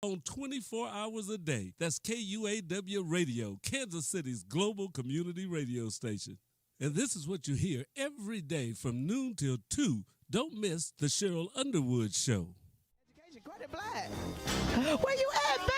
on 24 hours a day. That's KUAW Radio, Kansas City's global community radio station. And this is what you hear every day from noon till 2. Don't miss the Cheryl Underwood Show. Where you at, baby?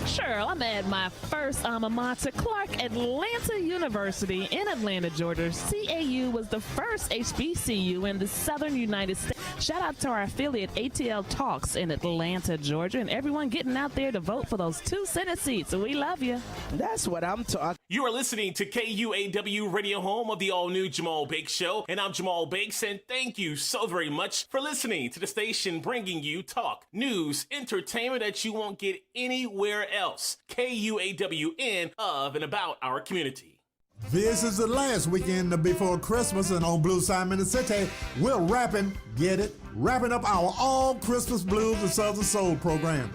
Sure, I'm at my first alma mater, Clark Atlanta University in Atlanta, Georgia. CAU was the first HBCU in the southern United States. Shout out to our affiliate ATL Talks in Atlanta, Georgia, and everyone getting out there to vote for those 2 Senate seats. We love you. That's what I'm talking. You are listening to KUAW Radio, home of the all-new Jamal Bakes Show, and I'm Jamal Bakes, and thank you so very much for listening to the station bringing you talk, news, entertainment that you won't get anywhere else. KUAW in, of, and about our community. This is the last weekend before Christmas, and on Blue Side in the City, we're wrapping up our All Christmas Blues and Southern Soul program.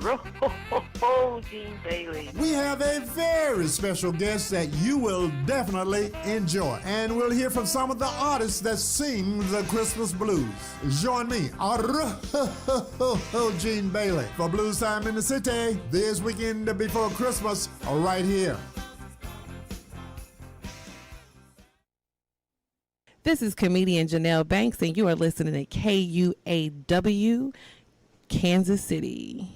Gene Bailey. We have a very special guest that you will definitely enjoy, and we'll hear from some of the artists that sing the Christmas blues. Join me, Gene Bailey, for Blue Side in the City this weekend before Christmas, right here. This is comedian Janelle Banks, and you are listening to KUAW, Kansas City.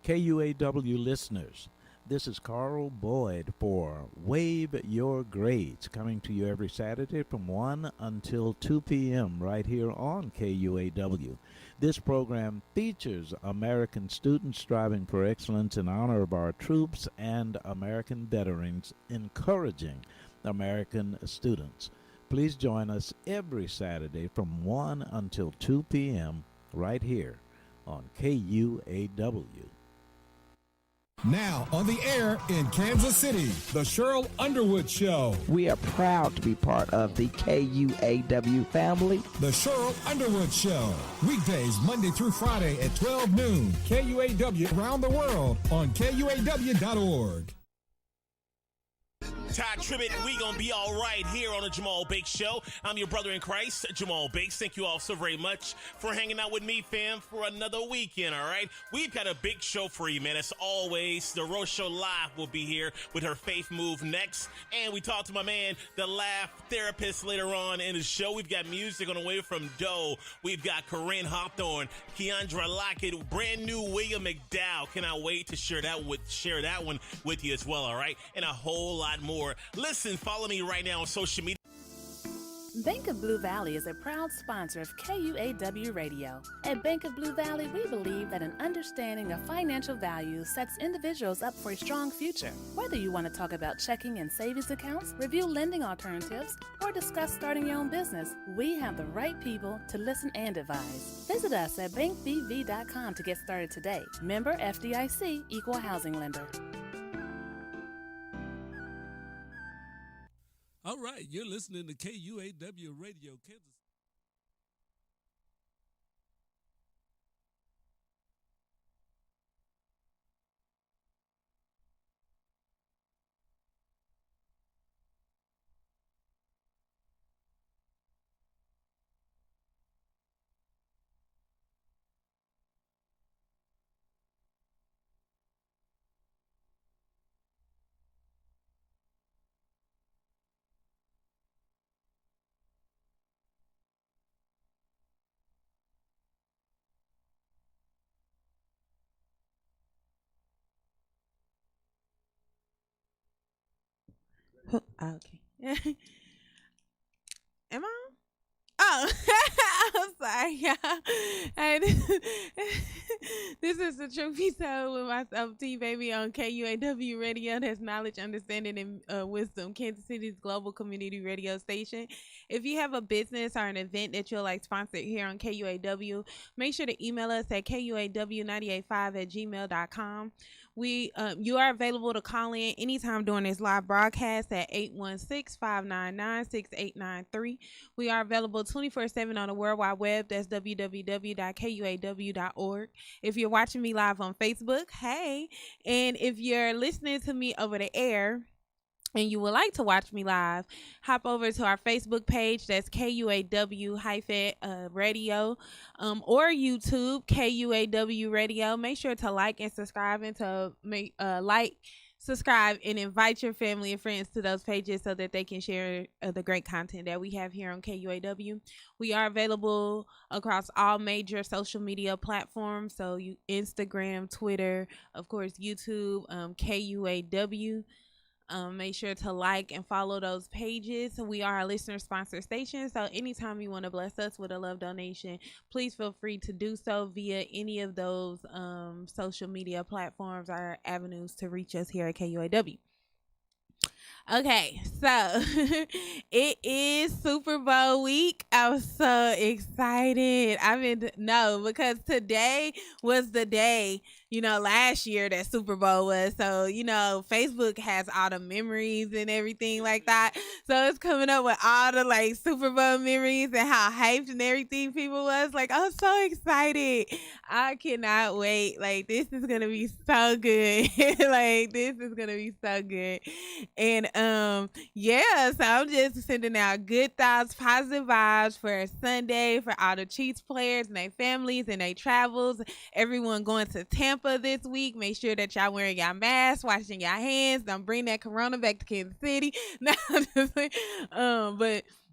KUAW listeners, this is Carl Boyd for Wave Your Grades, coming to you every Saturday from 1 until 2 p.m. right here on KUAW. This program features American students striving for excellence in honor of our troops and American veterans, encouraging American students. Please join us every Saturday from 1 until 2 p.m. right here on KUAW. Now on the air in Kansas City, the Cheryl Underwood Show. We are proud to be part of the KUAW family. The Cheryl Underwood Show. Weekdays Monday through Friday at 12 noon. KUAW around the world on KUAW.org. Todd Tribbett, we gonna be all right here on the Jamal Bakes Show. I'm your brother in Christ, Jamal Bakes. Thank you all so very much for hanging out with me, fam, for another weekend, all right? We've got a big show for you, man. As always, the Rose Show Live will be here with her Faith Move next. And we talked to my man, the Laugh Therapist, later on in the show. We've got music on the way from Doe. We've got Corinne Hawthorne, Keandra Lockett, brand new William McDowell. Cannot wait to share that one with you as well, all right? And a whole lot more. Listen, follow me right now on social media. Bank of Blue Valley is a proud sponsor of KUAW Radio. At Bank of Blue Valley, we believe that an understanding of financial values sets individuals up for a strong future. Whether you want to talk about checking and savings accounts, review lending alternatives, or discuss starting your own business, we have the right people to listen and advise. Visit us at bankbv.com to get started today. Member FDIC, Equal Housing Lender. All right, you're listening to KUAW Radio, Kansas. Okay. Am I on? Oh, I'm sorry, y'all. Hey, this is the True Peace Hour with myself, T Baby, on KUAW Radio. That's knowledge, understanding, and wisdom. Kansas City's global community radio station. If you have a business or an event that you'll like sponsored here on KUAW, make sure to email us at KUAW985@gmail.com. You are available to call in anytime during this live broadcast at 816-599-6893. We are available 24/7 on the World Wide Web. That's www.kuaw.org. If you're watching me live on Facebook, hey. And if you're listening to me over the air, and you would like to watch me live, hop over to our Facebook page. That's KUAW radio, or YouTube KUAW radio. Make sure to like and subscribe, and to make subscribe and invite your family and friends to those pages so that they can share the great content that we have here on KUAW. We are available across all major social media platforms. So Instagram, Twitter, of course, YouTube, KUAW. Make sure to like and follow those pages. We are a listener sponsored station, so anytime you want to bless us with a love donation, please feel free to do so via any of those social media platforms or avenues to reach us here at KUAW. Okay, so it is Super Bowl week. I'm so excited. Because today was the day, last year that Super Bowl was. So, Facebook has all the memories and everything like that. So it's coming up with all the Super Bowl memories and how hyped and everything people was. I'm so excited. I cannot wait. This is going to be so good. This is going to be so good. And so I'm just sending out good thoughts, positive vibes for Sunday, for all the Chiefs players and their families and their travels. Everyone going to Tampa this week. Make sure that y'all wearing y'all masks, washing y'all hands. Don't bring that corona back to Kansas City.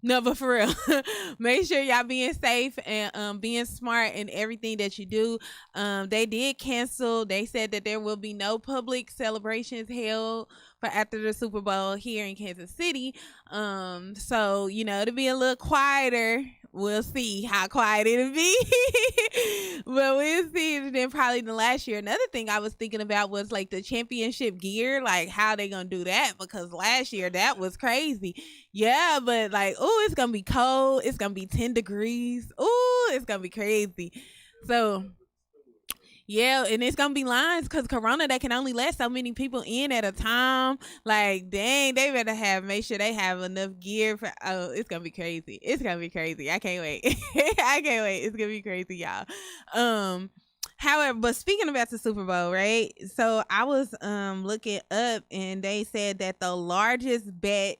But for real, make sure y'all being safe and being smart in everything that you do. They did cancel. They said that there will be no public celebrations held for after the Super Bowl here in Kansas City. So, to be a little quieter. We'll see how quiet it'll be. But we'll see. And then probably the last year. Another thing I was thinking about was the championship gear, how they gonna do that, because last year that was crazy. Yeah, but it's gonna be cold. It's gonna be 10 degrees. It's gonna be crazy. So yeah, and it's gonna be lines because Corona, they can only let so many people in at a time. Dang, they better make sure they have enough gear for. It's gonna be crazy. It's gonna be crazy. I can't wait. I can't wait. It's gonna be crazy, y'all. However, but speaking about the Super Bowl, right? So I was looking up, and they said that the largest bet,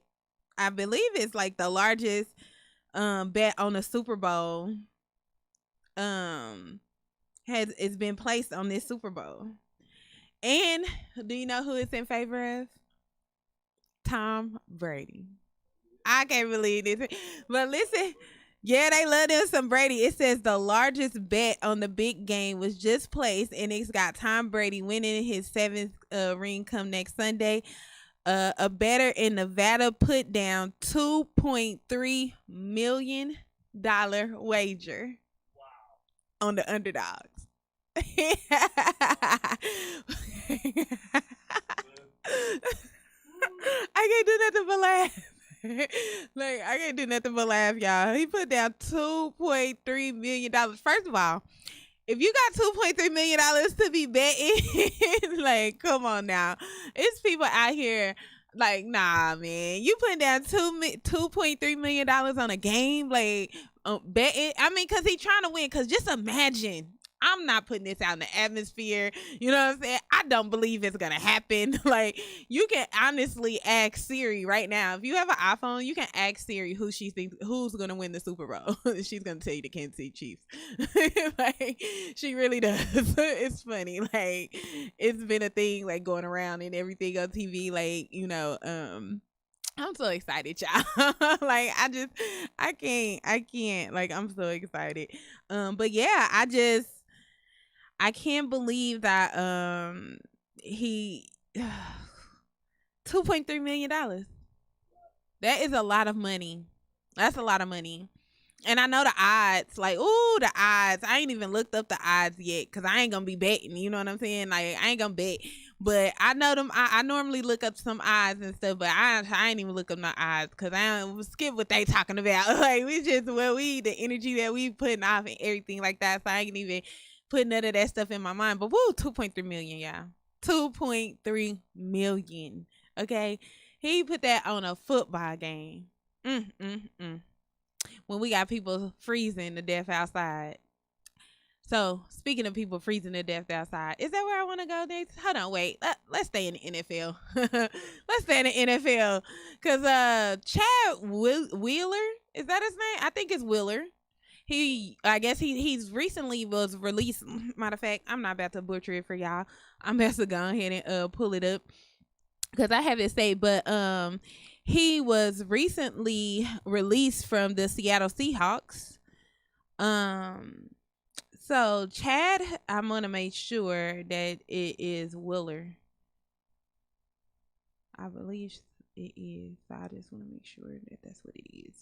I believe it's the largest bet on the Super Bowl it's been placed on this Super Bowl. And do you know who it's in favor of? Tom Brady. I can't believe this. But listen, yeah, they love them some Brady. It says the largest bet on the big game was just placed, and it's got Tom Brady winning his 7th ring come next Sunday. A bettor in Nevada put down $2.3 million wager on the underdogs. I can't do nothing but laugh. I can't do nothing but laugh, y'all. He put down $2.3 million. First of all, if you got $2.3 million to be betting, come on now. It's people out here nah, man. You putting down $2.3 million on a game, betting. I mean, because he's trying to win. Because just imagine, I'm not putting this out in the atmosphere. You know what I'm saying? I don't believe it's going to happen. You can honestly ask Siri right now. If you have an iPhone, you can ask Siri who she thinks, who's going to win the Super Bowl. She's going to tell you the Kansas City Chiefs. She really does. It's funny. It's been a thing, going around and everything on TV. I'm so excited, y'all. I can't. I'm so excited. But yeah, I can't believe that he $2.3 million. That is a lot of money. That's a lot of money. And I know the odds, the odds. I ain't even looked up the odds yet because I ain't going to be betting. You know what I'm saying? I ain't going to bet. But I know them. I normally look up some odds and stuff, but I ain't even look up no odds because I don't skip what they talking about. We just, the energy that we putting off and everything like that. So I ain't even put none of that stuff in my mind. But woo, 2.3 million, y'all. 2.3 million. Okay. He put that on a football game. When we got people freezing to death outside. So, speaking of people freezing to death outside, is that where I want to go next? Hold on, wait. Let's stay in the NFL. Let's stay in the NFL. Because Chad Wheeler, is that his name? I think it's Wheeler. I guess he's recently was released. Matter of fact, I'm not about to butcher it for y'all. I'm about to go ahead and pull it up because I have it saved. But he was recently released from the Seattle Seahawks. So Chad, I'm gonna make sure that it is Wheeler. I believe it is. So I just want to make sure that that's what it is.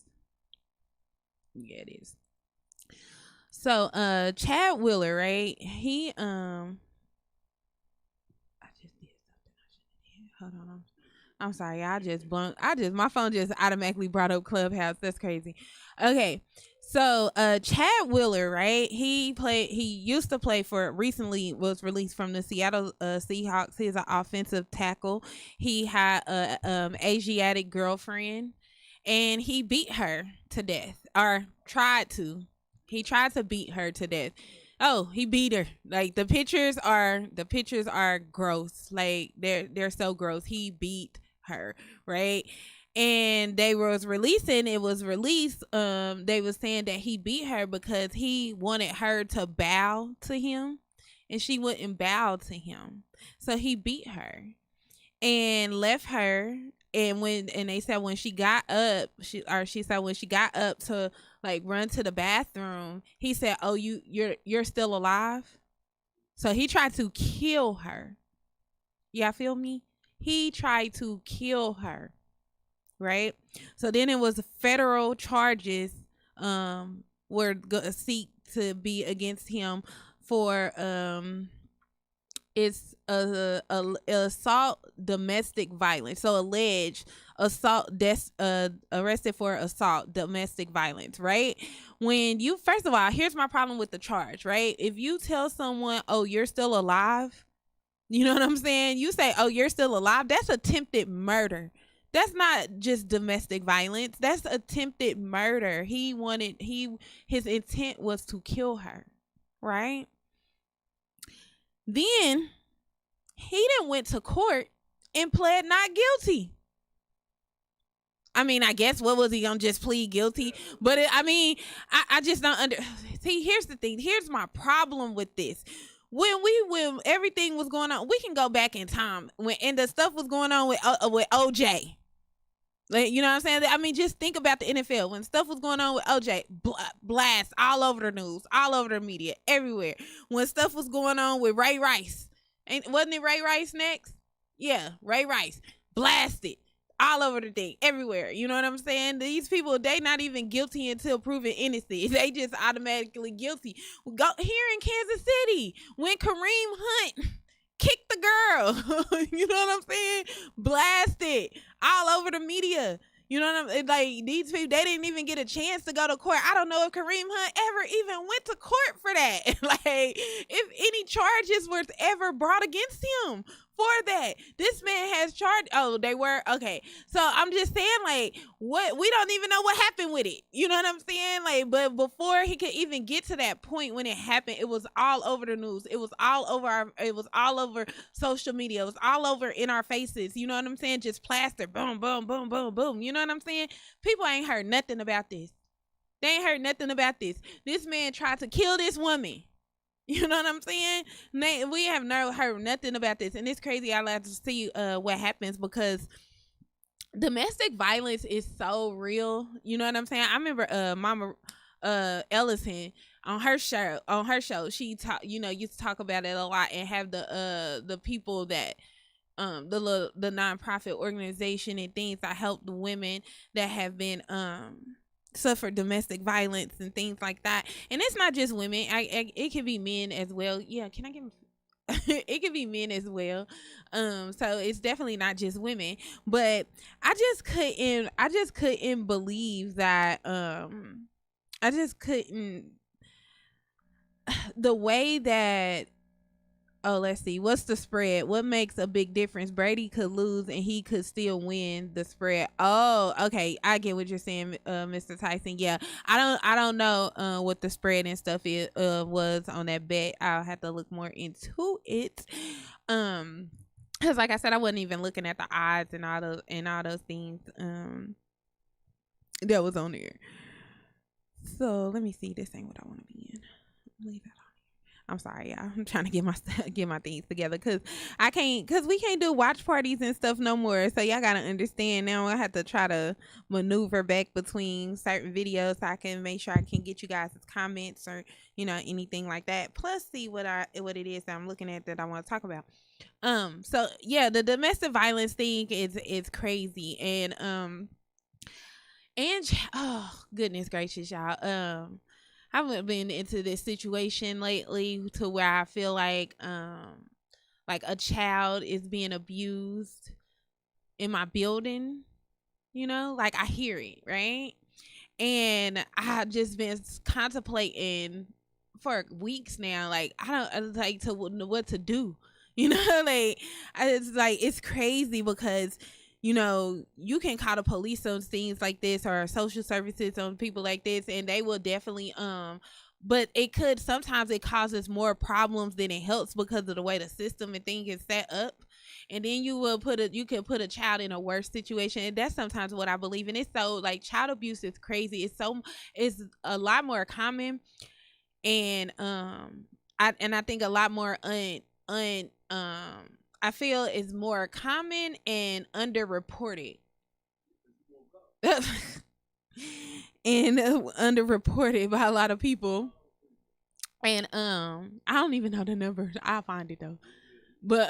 Yeah, it is. So Chad Wheeler, right? He I just did something I shouldn't have. Hold on. I'm sorry, my phone just automatically brought up Clubhouse. That's crazy. Okay. So Chad Wheeler, right? He used to play recently was released from the Seattle Seahawks. He's an offensive tackle. He had a Asiatic girlfriend and he beat her to death, or tried to. He tried to beat her to death. Oh, he beat her. Like the pictures are gross. Like they're so gross. He beat her, right? And they was releasing, they was saying that he beat her because he wanted her to bow to him and she wouldn't bow to him. So he beat her and left her. And they said when she got up, she said when she got up to like run to the bathroom, he said, "Oh, you're still alive?" So he tried to kill her. Y'all feel me? He tried to kill her. Right? So then it was federal charges were seek to be against him for it's assault, domestic violence. So alleged assault, arrested for assault, domestic violence, right? First of all, here's my problem with the charge, right? If you tell someone, "Oh, you're still alive," you know what I'm saying? You say, "Oh, you're still alive," that's attempted murder. That's not just domestic violence. That's attempted murder. His intent was to kill her, right? Then he then went to court and pled not guilty. I mean, I guess what was he gonna just plead guilty? But I just don't see. Here's the thing. Here's my problem with this. When everything was going on, we can go back in time and the stuff was going on with OJ. Like, you know what I'm saying? I mean, just think about the NFL. When stuff was going on with OJ, blast all over the news, all over the media, everywhere. When stuff was going on with Ray Rice, wasn't it Ray Rice next? Yeah, Ray Rice, blasted all over the thing, everywhere. You know what I'm saying? These people, they not even guilty until proven innocent. They just automatically guilty. Go here in Kansas City when Kareem Hunt kicked the girl. You know what I'm saying? Blasted all over the media. You know what I'm saying? Like, these people, they didn't even get a chance to go to court. I don't know if Kareem Hunt ever even went to court for that. Like, if any charges were ever brought against him for that. This man has charged. Oh, they were? Okay. So I'm just saying, like, what, we don't even know what happened with it. You know what I'm saying? Like, but before he could even get to that point when it happened, it was all over the news. It was all over it was all over social media. It was all over in our faces. You know what I'm saying? Just plastered. Boom, boom, boom, boom, boom. You know what I'm saying? People ain't heard nothing about this. They ain't heard nothing about this. This man tried to kill this woman. You know what I'm saying? We have never heard nothing about this. And it's crazy. I like to see what happens because domestic violence is so real. You know what I'm saying? I remember Mama Ellison on her show, she used to talk about it a lot and have the people that the nonprofit organization and things that help the women that have been suffer domestic violence and things like that. And it's not just women. It can be men as well. Yeah, can I give it can be men as well. So it's definitely not just women. But I just couldn't believe that the way that let's see. What's the spread? What makes a big difference? Brady could lose and he could still win the spread. Oh, okay. I get what you're saying, Mr. Tyson. Yeah. I don't know what the spread and stuff was on that bet. I'll have to look more into it. Cause like I said, I wasn't even looking at the odds and all those things that was on there. So let me see. This ain't what I want to be in. Leave that on. I'm sorry, y'all. I'm trying to get my things together because we can't do watch parties and stuff no more. So y'all gotta understand now. I have to try to maneuver back between certain videos so I can make sure I can get you guys' comments or anything like that. Plus, see what it is that I'm looking at that I want to talk about. So yeah, the domestic violence thing is crazy and oh goodness gracious, y'all. I haven't been into this situation lately to where I feel like a child is being abused in my building, like I hear it, right? And I've just been contemplating for weeks now, like I don't like to what to do, it's crazy because you can call the police on things like this or social services on people like this, and they will definitely but sometimes it causes more problems than it helps because of the way the system and thing is set up. And then you can put a child in a worse situation, and that's sometimes what I believe. And it's so like child abuse is crazy. It's a lot more common, and I think a lot more I feel is more common and underreported. And underreported by a lot of people. And I don't even know the numbers. I'll find it though. But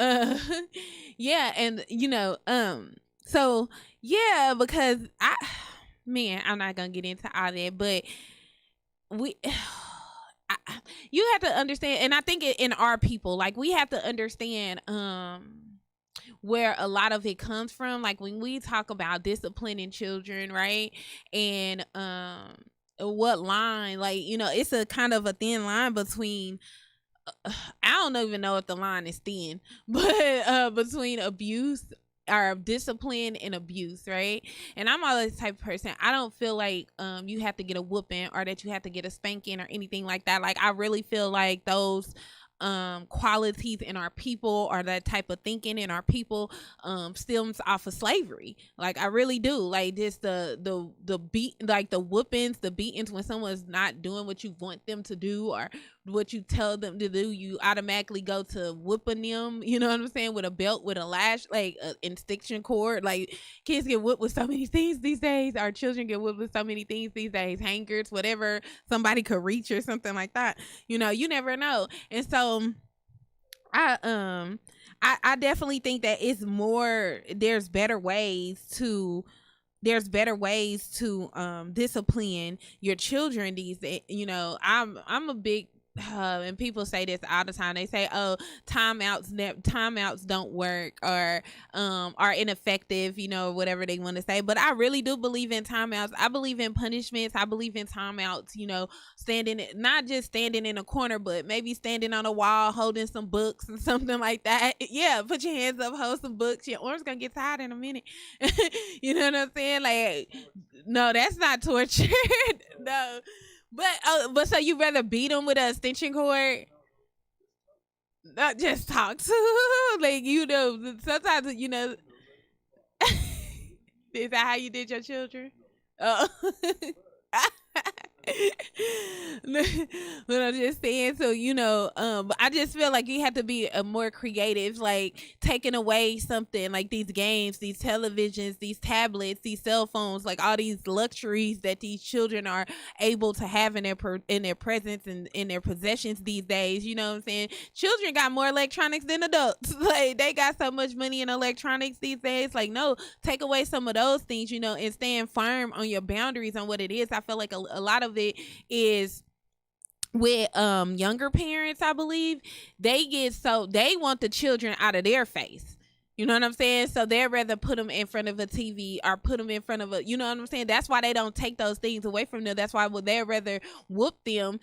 yeah, and so yeah, because I'm not gonna get into all that, but you have to understand, and I think in our people, like we have to understand where a lot of it comes from. Like when we talk about disciplining children, right? And what line, like it's a kind of a thin line between I don't even know if the line is thin, but between abuse or discipline and abuse, right? And I'm always the type of person, I don't feel like you have to get a whooping or that you have to get a spanking or anything like that. Like I really feel like those qualities in our people or that type of thinking in our people stems off of slavery. Like I really do. Like just the beat, like the whoopings, the beatings when someone's not doing what you want them to do or what you tell them to do, you automatically go to whooping them, you know what I'm saying, with a belt, with a lash, like an extension cord. Like kids get whooped with so many things these days. Our children get whooped with so many things these days, hangers, whatever somebody could reach or something like that. You never know. And so I definitely think that it's more, there's better ways to discipline your children these days. I'm a big and people say this all the time. They say, "Oh, timeouts don't work or are ineffective," whatever they want to say. But I really do believe in timeouts. I believe in punishments. I believe in timeouts. Not just standing in a corner, but maybe standing on a wall holding some books and something like that. Yeah, put your hands up, hold some books. Your arm's gonna get tired in a minute. You know what I'm saying? Like, no, that's not torture. No. But so you rather beat them with an extension cord? Not just talk to, like, sometimes, is that how you did your children? Oh. But I'm just saying, so I just feel like you have to be more creative, like taking away something like these games, these televisions, these tablets, these cell phones, like all these luxuries that these children are able to have in their presence and in their possessions these days. You know what I'm saying? Children got more electronics than adults. Like they got so much money in electronics these days. Like, no, take away some of those things, and stand firm on your boundaries on what it is. I feel like a lot of it is with younger parents. I believe they want the children out of their face. You know what I'm saying? So they'd rather put them in front of a TV or put them in front of a, you know what I'm saying? That's why they don't take those things away from them. That's why they'd rather whoop them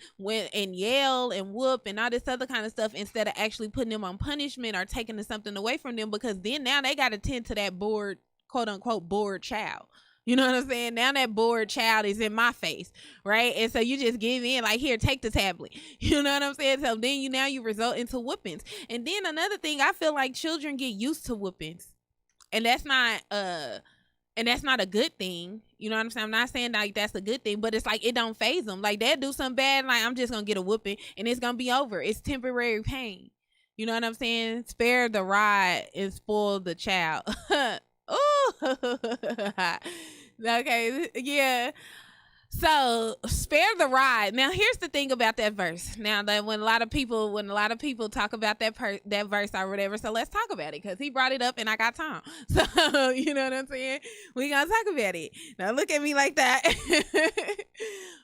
and yell and whoop and all this other kind of stuff instead of actually putting them on punishment or taking something away from them, because then now they got to tend to that bored, quote unquote, bored child. You know what I'm saying? Now that bored child is in my face, right? And so you just give in, like, here, take the tablet. You know what I'm saying? So then you result into whoopings. And then another thing, I feel like children get used to whoopings. And that's not a good thing. You know what I'm saying? I'm not saying like that's a good thing, but it's like it don't faze them. Like they'll do something bad, like I'm just gonna get a whooping and it's gonna be over. It's temporary pain. You know what I'm saying? Spare the rod and spoil the child. Ooh. Okay, yeah. So spare the rod. Now here's the thing about that verse. Now that when a lot of people talk about that verse or whatever, so let's talk about it, because he brought it up and I got time. So you know what I'm saying? We gonna talk about it. Now look at me like that.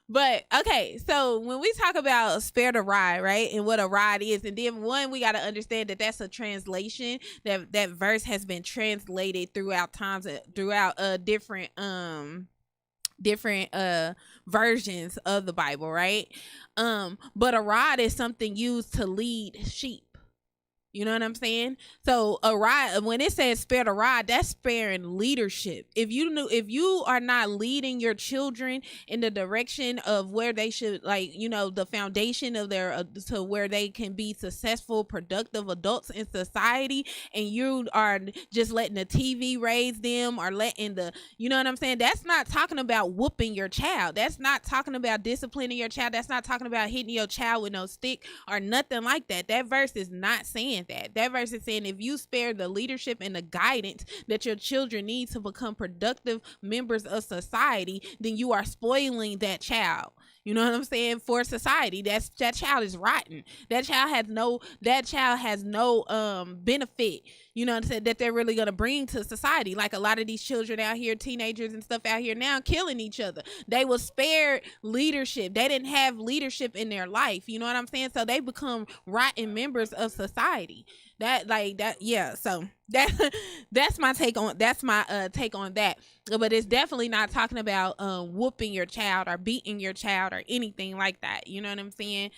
But okay, so when we talk about spare the rod, right, and what a rod is, and then we got to understand that that's a translation, that verse has been translated throughout times, throughout different versions of the Bible, right? But a rod is something used to lead sheep. You know what I'm saying? So a rod, when it says spare the rod, that's sparing leadership. If you are not leading your children in the direction of where they should, like, you know, the foundation of their to where they can be successful, productive adults in society, and you are just letting the TV raise them or letting you know what I'm saying? That's not talking about whooping your child. That's not talking about disciplining your child. That's not talking about hitting your child with no stick or nothing like that. That verse is not saying that verse is saying if you spare the leadership and the guidance that your children need to become productive members of society, then you are spoiling that child. You know what I'm saying? For society, that child is rotten. That child has no benefit, you know what I'm saying, that they're really gonna bring to society. Like a lot of these children out here, teenagers and stuff out here now, killing each other. They were spared leadership. They didn't have leadership in their life. You know what I'm saying? So they become rotten members of society. So that's my take on that. But it's definitely not talking about whooping your child or beating your child or anything like that. You know what I'm saying?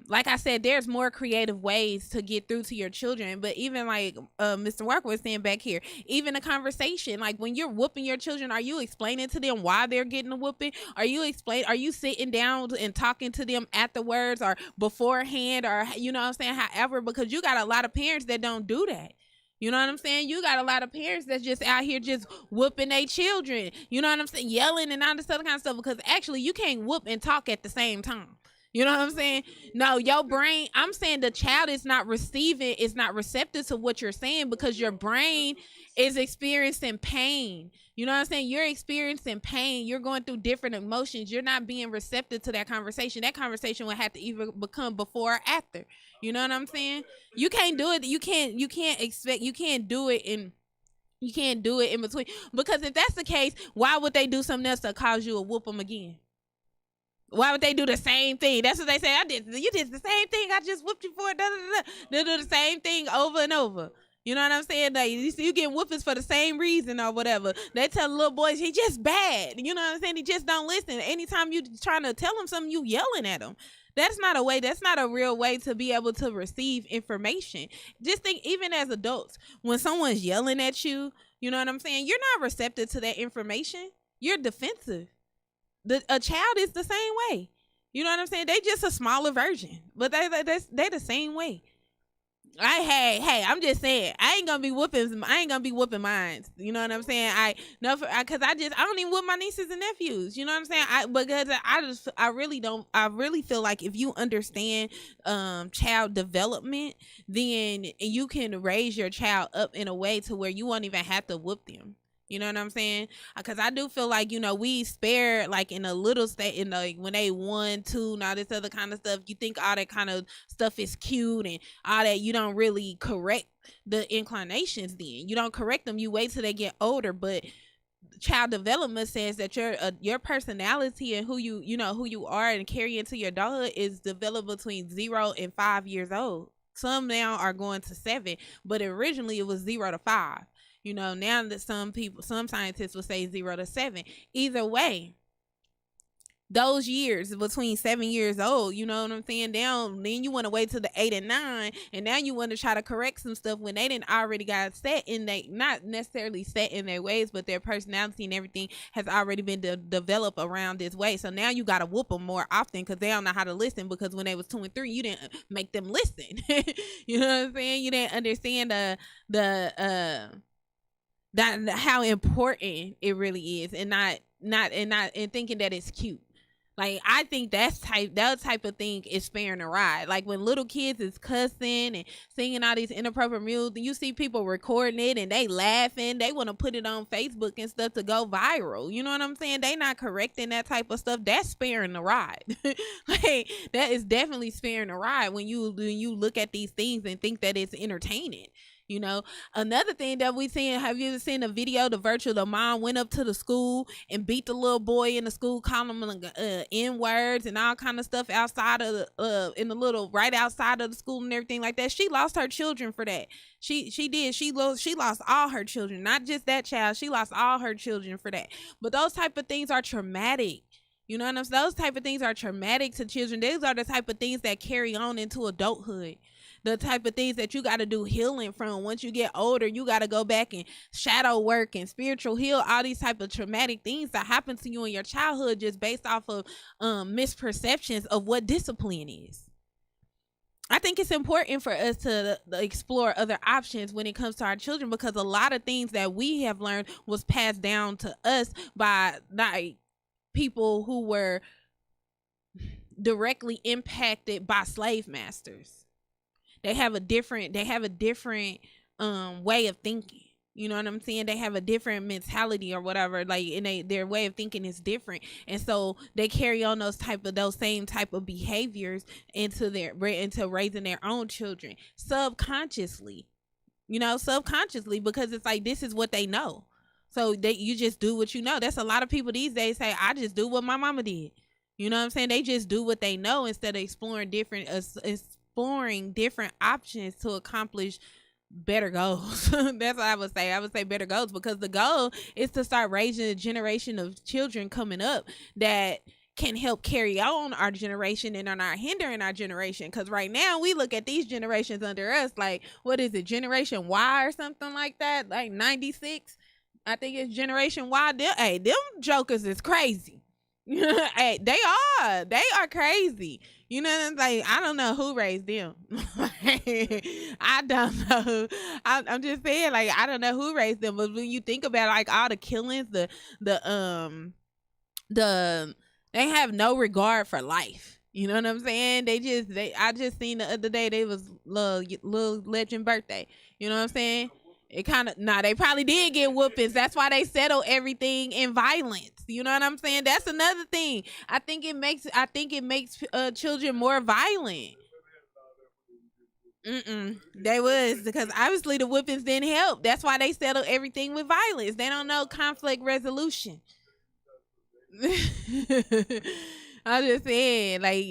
Like I said, there's more creative ways to get through to your children. But even like Mr. Walker was saying back here, even a conversation, like when you're whooping your children, are you explaining to them why they're getting a whooping? Are you sitting down and talking to them afterwards or beforehand, or you know what I'm saying, however, because you got a lot of parents that don't do that. You know what I'm saying? You got a lot of parents that's just out here just whooping their children. You know what I'm saying? Yelling and all this other kind of stuff, because actually you can't whoop and talk at the same time. You know what I'm saying? No, your brain, I'm saying the child is not receptive to what you're saying, because your brain is experiencing pain. You know what I'm saying? You're experiencing pain. You're going through different emotions. You're not being receptive to that conversation. That conversation will have to either become before or after. You know what I'm saying? You can't do it. You can't do it in between. Because if that's the case, why would they do something else to cause you to whoop them again? Why would they do the same thing? That's what they say. You did the same thing. I just whooped you for it. They'll do the same thing over and over. You know what I'm saying? Like, you get whoopings for the same reason or whatever. They tell the little boys, he just bad. You know what I'm saying? He just don't listen. Anytime you trying to tell him something, you yelling at him. That's not a real way to be able to receive information. Just think, even as adults, when someone's yelling at you, you know what I'm saying, you're not receptive to that information. You're defensive. A child is the same way. You know what I'm saying? They just a smaller version, but they the same way. I'm just saying, I ain't gonna be whooping mine. You know what I'm saying? I don't even whoop my nieces and nephews. You know what I'm saying? Because I really feel like if you understand child development, then you can raise your child up in a way to where you won't even have to whoop them. You know what I'm saying? Because I do feel like, you know, we spare, like, in a little state, in like when they 1, 2, and all this other kind of stuff. You think all that kind of stuff is cute and all that. You don't really correct the inclinations. Then you don't correct them. You wait till they get older. But child development says that your personality and who you are and carry into your adulthood is developed between 0 and 5 years old. some now are going to 7, but originally it was 0 to 5. You know, now that some scientists will say 0 to 7. Either way, those years between 7 years old, you know what I'm saying? Then you want to wait till the 8 and 9, and now you want to try to correct some stuff when they didn't already got set in they, not necessarily set in their ways, but their personality and everything has already been developed around this way. So now you got to whoop them more often because they don't know how to listen, because when they was 2 and 3, you didn't make them listen. You know what I'm saying? You didn't understand that how important it really is, and not thinking that it's cute. Like, I think that type of thing is sparing a ride. Like, when little kids is cussing and singing all these inappropriate music, you see people recording it and they laughing. They want to put it on Facebook and stuff to go viral. You know what I'm saying? They not correcting that type of stuff. That's sparing the ride. Like, that is definitely sparing the ride when you look at these things and think that it's entertaining. You know, another thing that we seen, have you ever seen a video, the mom went up to the school and beat the little boy in the school, calling him N-words and all kind of stuff outside of right outside of the school and everything like that. She lost her children for that. She did. She lost all her children, not just that child. She lost all her children for that. But those type of things are traumatic. You know what I'm saying? Those type of things are traumatic to children. These are the type of things that carry on into adulthood. The type of things that you got to do healing from. Once you get older, you got to go back and shadow work and spiritual heal, all these type of traumatic things that happen to you in your childhood just based off of misperceptions of what discipline is. I think it's important for us to explore other options when it comes to our children, because a lot of things that we have learned was passed down to us by like people who were directly impacted by slave masters. They have a different way of thinking. You know what I'm saying? They have a different mentality or whatever, like, and their way of thinking is different. And so they carry on those same type of behaviors into raising their own children subconsciously, because it's like, this is what they know. So you just do what you know. That's a lot of people these days say, I just do what my mama did. You know what I'm saying? They just do what they know instead of exploring different options to accomplish better goals. That's what I would say. I would say better goals, because the goal is to start raising a generation of children coming up that can help carry on our generation and are not hindering our generation. Because right now we look at these generations under us like, what is it, Generation Y or something like that, like 96. I think it's Generation Y. Them jokers is crazy. Hey, they are crazy. You know what I'm saying? I don't know who raised them. I don't know. I'm just saying, like, I don't know who raised them. But when you think about like all the killings, they have no regard for life. You know what I'm saying? I just seen the other day, they was little legend birthday. You know what I'm saying? It kind of, they probably did get whoopings. That's why they settle everything in violence. You know what I'm saying? That's another thing. I think it makes children more violent. They was, because obviously the whoopings didn't help. That's why they settle everything with violence. They don't know conflict resolution. I'm just saying, like,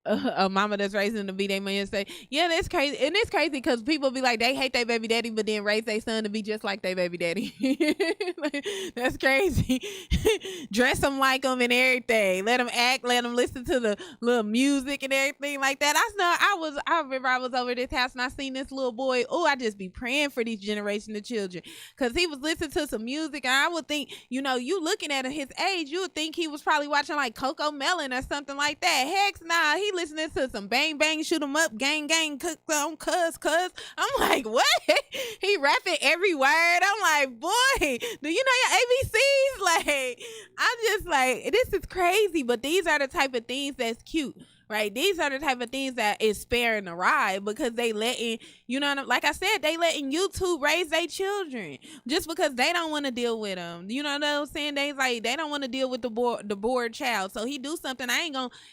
a mama that's raising to be their man say, yeah, that's crazy. And it's crazy because people be like, they hate their baby daddy, but then raise their son to be just like their baby daddy. Like, that's crazy. Dress them like them and everything. Let them act, let them listen to the little music and everything like that. I remember I was over this house and I seen this little boy. Oh, I just be praying for these generation of children, because he was listening to some music, and I would think, you looking at his age, you would think he was probably watching like Coco Melon or something like that. Heck nah, he listening to some bang bang shoot 'em up, gang gang, cook on cuz. I'm like, what? He rapping every word. I'm like, boy, do you know your ABCs? Like, I'm just like, this is crazy. But these are the type of things that's cute, right? These are the type of things that is sparing the ride, because they letting, like I said, they letting YouTube raise their children just because they don't want to deal with them. You know what I'm saying? They don't want to deal with the bored child. So he do something.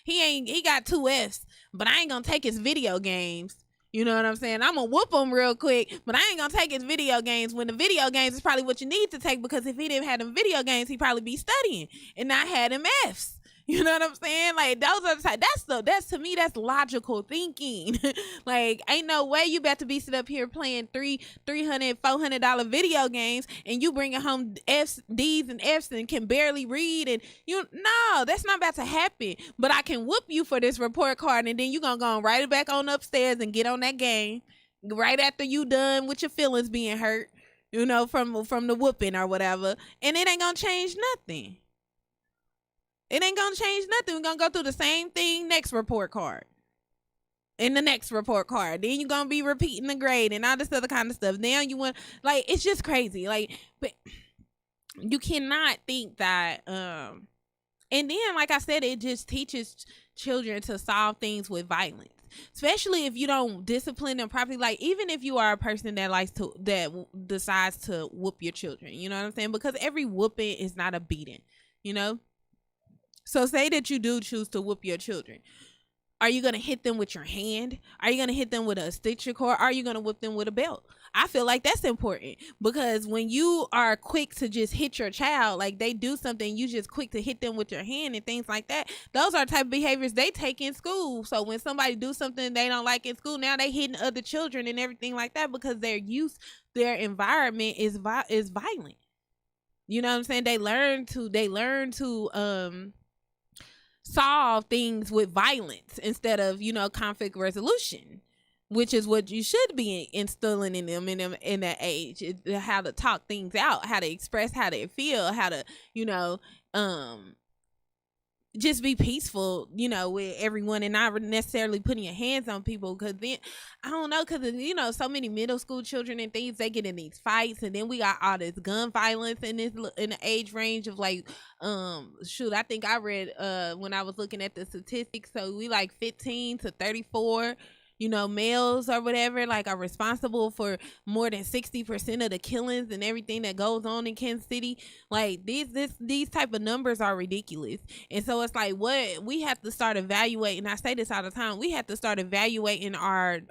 He got 2 F's, but I ain't gonna take his video games. You know what I'm saying? I'm gonna whoop him real quick, but I ain't gonna take his video games, when the video games is probably what you need to take, because if he didn't have them video games, he'd probably be studying and not had them F's. You know what I'm saying? Like, those are the type, that's to me, that's logical thinking. Like, ain't no way you about to be sit up here playing $300, $400 video games and you bringing home F's, D's, and F's and can barely read, and no, that's not about to happen. But I can whoop you for this report card, and then you gonna go right back on upstairs and get on that game right after you done with your feelings being hurt, from the whooping or whatever, and it ain't gonna change nothing. It ain't gonna change nothing. We're gonna go through the same thing next report card. In the next report card. Then you're gonna be repeating the grade and all this other kind of stuff. Now you want, like, it's just crazy. Like, but you cannot think that and then, like I said, it just teaches children to solve things with violence. Especially if you don't discipline them properly. Like, even if you are a person that decides to whoop your children, you know what I'm saying? Because every whooping is not a beating, So say that you do choose to whoop your children. Are you going to hit them with your hand? Are you going to hit them with a stitcher cord? Are you going to whip them with a belt? I feel like that's important, because when you are quick to just hit your child, like they do something, you just quick to hit them with your hand and things like that. Those are type of behaviors they take in school. So when somebody do something they don't like in school, now they hitting other children and everything like that, because their environment is violent. You know what I'm saying? They learn to solve things with violence instead of, conflict resolution, which is what you should be instilling in them in that age. How to talk things out, how to express how they feel, how to, just be peaceful, with everyone, and not necessarily putting your hands on people. Because then, I don't know, because, so many middle school children and things, they get in these fights, and then we got all this gun violence in the age range of, like, I think I read when I was looking at the statistics, so we like 15 to 34 males or whatever, like, are responsible for more than 60% of the killings and everything that goes on in Kansas City. Like, these type of numbers are ridiculous. And so it's like, what we have to start evaluating. I say this all the time. We have to start evaluating our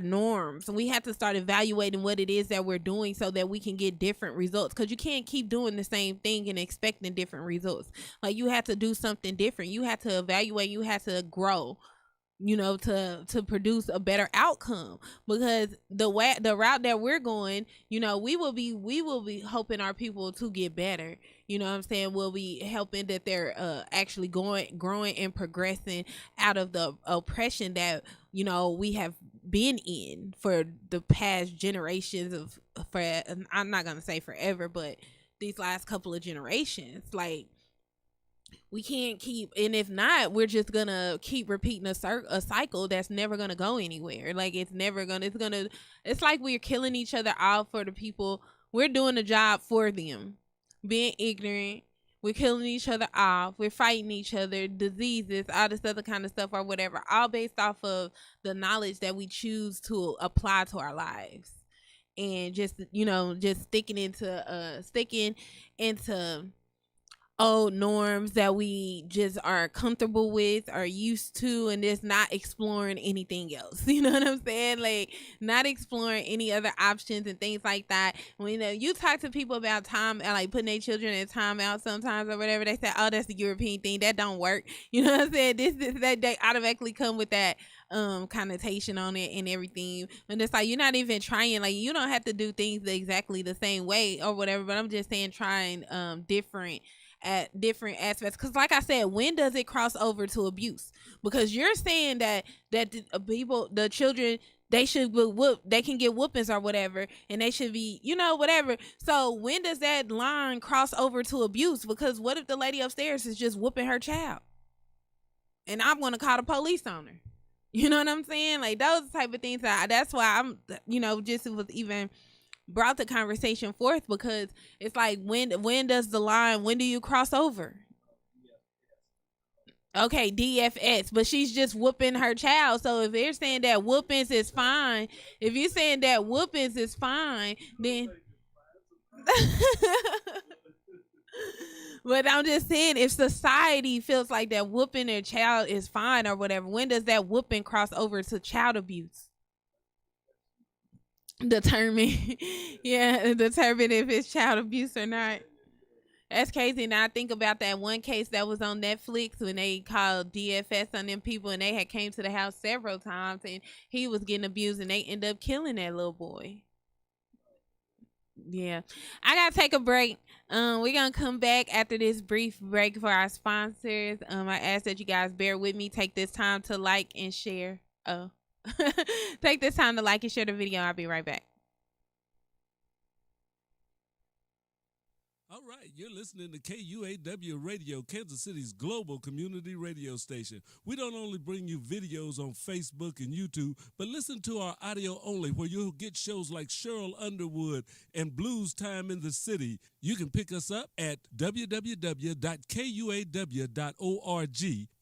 norms. We have to start evaluating what it is that we're doing so that we can get different results. Because you can't keep doing the same thing and expecting different results. Like, you have to do something different. You have to evaluate. You have to grow, to produce a better outcome, because the route that we're going, we will be hoping our people to get better. You know what I'm saying? We'll be helping that they're actually growing and progressing out of the oppression that, we have been in for the past generations I'm not going to say forever, but these last couple of generations. Like, we can't keep, and if not, we're just gonna keep repeating a cycle that's never gonna go anywhere. Like, it's like we're killing each other off for the people. We're doing the job for them, being ignorant. We're killing each other off. We're fighting each other, diseases, all this other kind of stuff or whatever, all based off of the knowledge that we choose to apply to our lives. And just sticking into old norms that we just are comfortable with, are used to, and just not exploring anything else. You know what I'm saying? Like, not exploring any other options and things like that. When you talk to people about time, like putting their children in time out sometimes or whatever, they say, oh, that's the European thing, that don't work. You know what I'm saying? That they automatically come with that connotation on it and everything, and it's like, you're not even trying. Like, you don't have to do things exactly the same way or whatever, but I'm just saying, trying different aspects. Because like I said, when does it cross over to abuse? Because you're saying that the children, they should they can get whoopings or whatever, and they should be, whatever. So when does that line cross over to abuse? Because what if the lady upstairs is just whooping her child, and I'm going to call the police on her? You know what I'm saying? Like, those type of things. That's why I'm, just was even brought the conversation forth, because it's like, when does the line, when do you cross over? Okay, DFS, but she's just whooping her child. So if they're saying that whoopings is fine, then but I'm just saying, if society feels like that whooping their child is fine or whatever, when does that whooping cross over to child abuse? Determine if it's child abuse or not. That's crazy. And I think about that one case that was on Netflix when they called DFS on them people, and they had came to the house several times, and he was getting abused, and they ended up killing that little boy. Yeah, I gotta take a break. We're gonna come back after this brief break for our sponsors. I ask that you guys bear with me. Take this time to like and share. Take this time to like and share the video. I'll be right back. All right, you're listening to KUAW Radio, Kansas City's global community radio station. We don't only bring you videos on Facebook and YouTube, but listen to our audio only, where you'll get shows like Cheryl Underwood and Blues Time in the City. You can pick us up at www.kuaw.org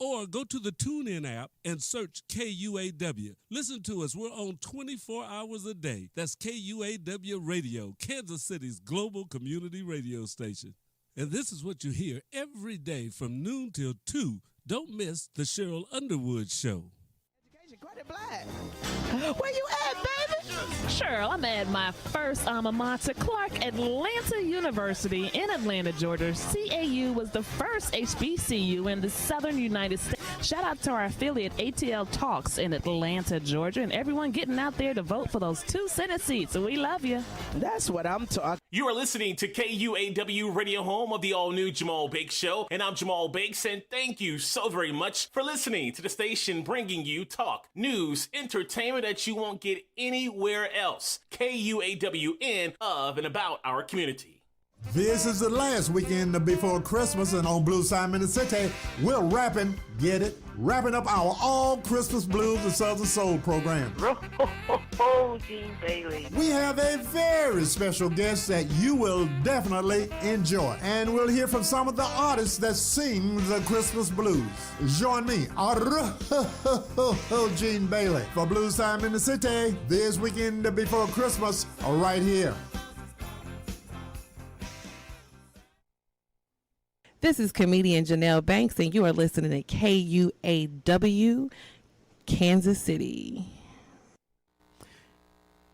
or go to the TuneIn app and search KUAW. Listen to us. We're on 24 hours a day. That's KUAW Radio, Kansas City's global community radio station. And this is what you hear every day from noon till 2. Don't miss the Cheryl Underwood Show. Where you at, baby? Sure, I'm at my first alma mater, Clark Atlanta University in Atlanta, Georgia. CAU was the first HBCU in the southern United States. Shout out to our affiliate ATL Talks in Atlanta, Georgia, and everyone getting out there to vote for those 2 Senate seats. We love you. That's what I'm talking. You are listening to KUAW Radio, home of the all-new Jamal Bakes Show, and I'm Jamal Bakes, and thank you so very much for listening to the station bringing you talk, news, entertainment that you won't get anywhere else. KUAWN, of and about our community. This is the last weekend before Christmas, and on Blue Simon City, we're wrapping up our all Christmas blues and Southern Soul program. Gene Bailey. We have a very special guest that you will definitely enjoy, and we'll hear from some of the artists that sing the Christmas blues. Join me, Gene Bailey, for Blues Time in the City this weekend before Christmas, right here. This is comedian Janelle Banks, and you are listening to KUAW, Kansas City.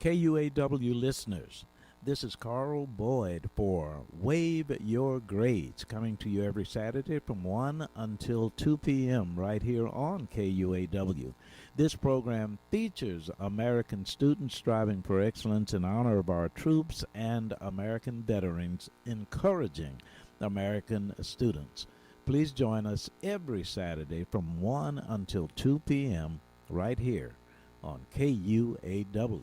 KUAW listeners, this is Carl Boyd for Wave Your Grades, coming to you every Saturday from 1 until 2 p.m. right here on KUAW. This program features American students striving for excellence in honor of our troops and American veterans, encouraging American students. Please join us every Saturday from 1 until 2 p.m. right here on KUAW.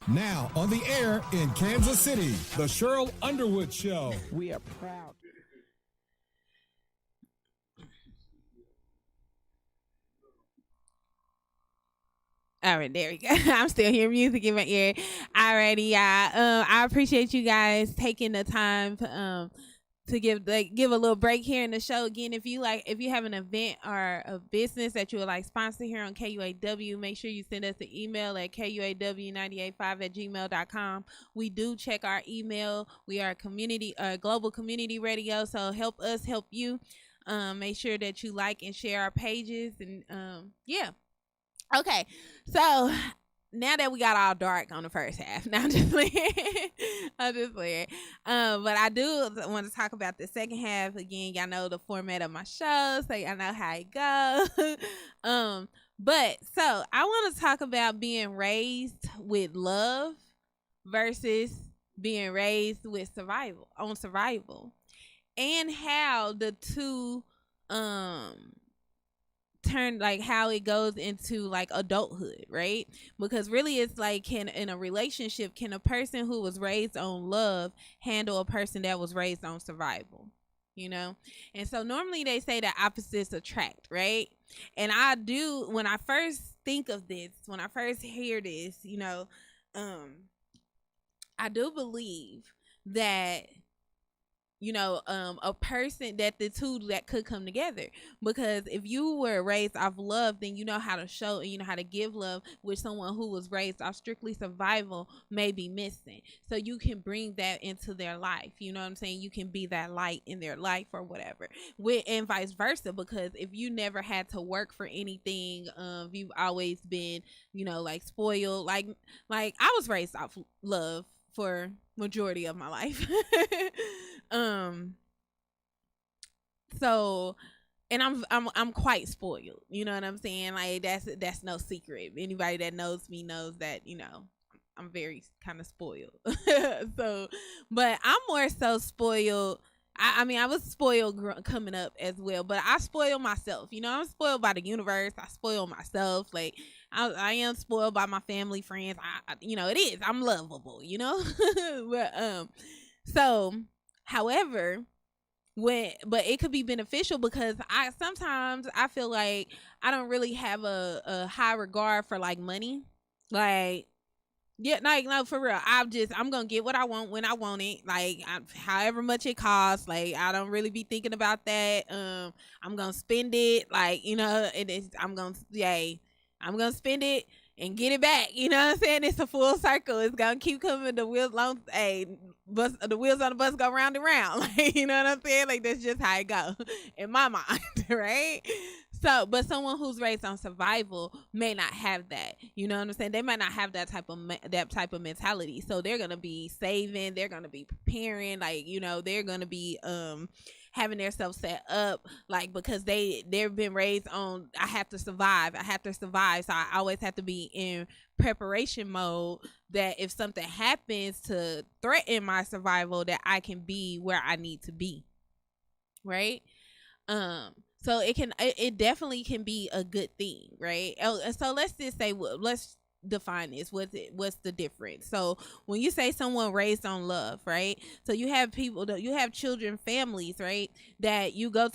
Now on the air in Kansas City, the Cheryl Underwood Show. We are proud. All right, there we go. I'm still hearing music in my ear. Alrighty, y'all. I appreciate you guys taking the time to give a little break here in the show. Again, if you have an event or a business that you would like sponsor here on KUAW, make sure you send us an email at kuaw985@gmail.com. We do check our email. We are a global community radio, so help us help you. Make sure that you like and share our pages, and yeah. Okay, so now that we got all dark on the first half, now I'm just playing. But I do want to talk about the second half. Again, y'all know the format of my show, so y'all know how it goes. But so I want to talk about being raised with love versus being raised with survival, and how the two turn, like how it goes into like adulthood, right? Because really it's like, in a relationship, can a person who was raised on love handle a person that was raised on survival? You know? And so normally they say that opposites attract, right? And I do, when I first think of this, when I first hear this, you know, I do believe that, you know, a person, that the two that could come together. Because if you were raised off love, then you know how to show and you know how to give love, which someone who was raised off strictly survival may be missing. So you can bring that into their life. You know what I'm saying? You can be that light in their life or whatever. And vice versa, because if you never had to work for anything, you've always been, you know, like spoiled. Like I was raised off love for majority of my life. So, and I'm quite spoiled. You know what I'm saying? Like that's no secret. Anybody that knows me knows that, you know, I'm very kind of spoiled. So, but I'm more so spoiled. I mean, I was spoiled coming up as well, but I spoil myself. You know, I'm spoiled by the universe. I spoil myself. Like I am spoiled by my family, friends. You know, it is. I'm lovable. You know, but so, however, but it could be beneficial because sometimes I feel like I don't really have a high regard for like money, like. Yeah, like no, for real. I'm gonna get what I want when I want it. Like however much it costs. Like I don't really be thinking about that. I'm gonna spend it. Like, you know, I'm gonna spend it and get it back. You know what I'm saying? It's a full circle. It's gonna keep coming. The wheels on the wheels on the bus go round and round. Like, you know what I'm saying? Like that's just how it go in my mind, right? So, but someone who's raised on survival may not have that. You know what I'm saying? They might not have that type of mentality. So they're gonna be saving. They're gonna be preparing. Like, you know, they're gonna be having themselves set up, like, because they've been raised on I have to survive. So I always have to be in preparation mode. That if something happens to threaten my survival, that I can be where I need to be. Right. So it definitely can be a good thing, right? So let's just say, let's define this. What's the difference? So when you say someone raised on love, right? So you have you have children, families, right? That you go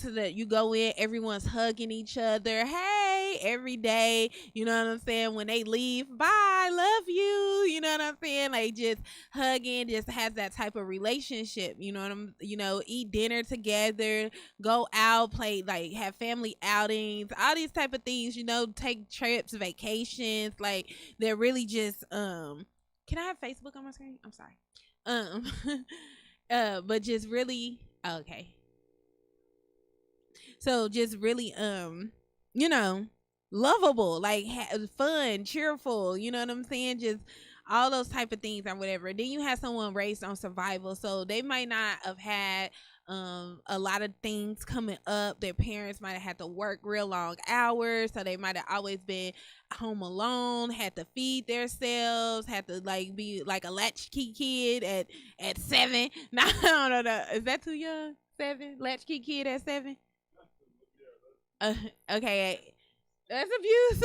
in, everyone's hugging each other, hey, every day. You know what I'm saying? When they leave, bye, love you. You know what I'm saying? Like just hugging, just has that type of relationship. You know, eat dinner together, go out, play, like have family outings, all these type of things. You know, take trips, vacations, like. They're really just can I have Facebook on my screen? I'm sorry. But just really okay. So just really you know, lovable, like fun, cheerful, you know what I'm saying? Just all those type of things or whatever. Then you have someone raised on survival, so they might not have had a lot of things coming up. Their parents might have had to work real long hours, so they might have always been home alone, had to feed themselves, had to like be like a latchkey kid at 7. No, no, is that too young? 7 latchkey kid at 7? Okay, that's abuse.